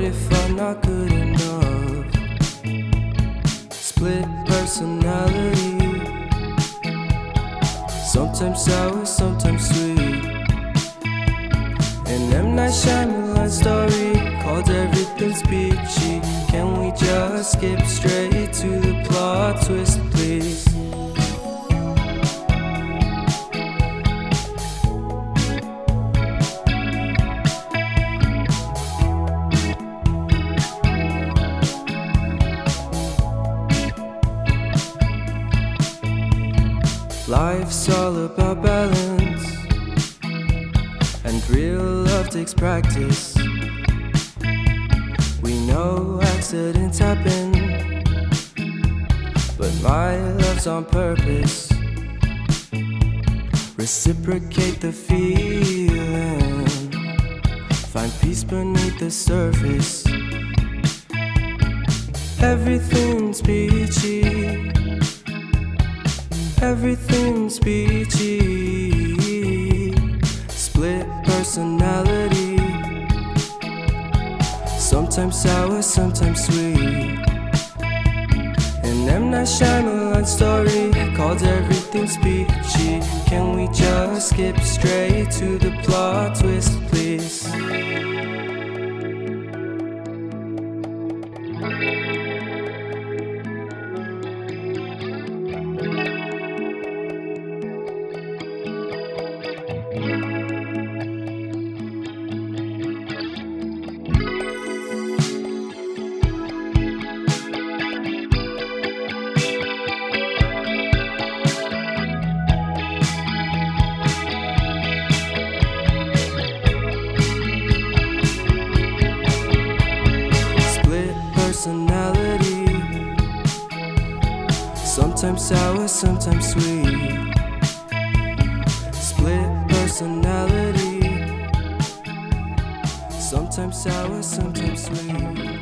if I'm not good enough? Split personality, sometimes sour, sometimes sweet. An M. Night Shyamalan story called Everything's Peachy. Can we just skip straight to the plot twist, please? Life's all about balance, and real love takes practice. We know accidents happen, but my love's on purpose. Reciprocate the feeling, find peace beneath the surface. Everything's peachy, everything's peachy. Split personality, sometimes sour, sometimes sweet. An M. Night Shyamalan story called Everything's Peachy. Can we just skip straight to the plot twist, please? Personality, sometimes sour, sometimes sweet. Split personality, sometimes sour, sometimes sweet.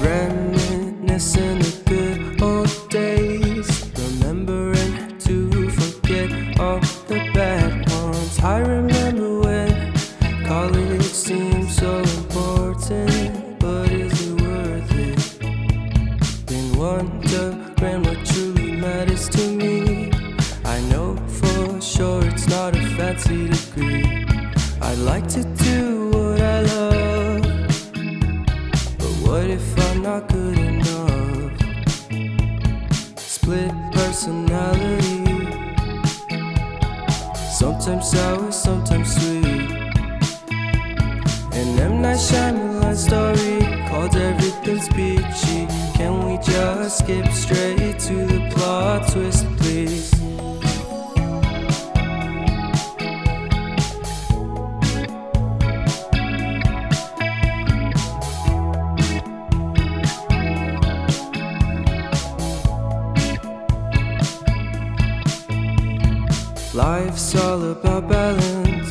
Reminiscing the good old days, remembering to forget all the bad ones. I remember when college seemed so important, but is it worth it? Been wondering what truly matters to me. I know for sure it's not a fancy degree. I'd like to do what I love, but what if I'm not good enough? Split personality, sometimes sour, sometimes sweet. An M. Night Shyamalan story called Everything's Peachy. Can we just skip straight to the plot twist, please? Life's all about balance,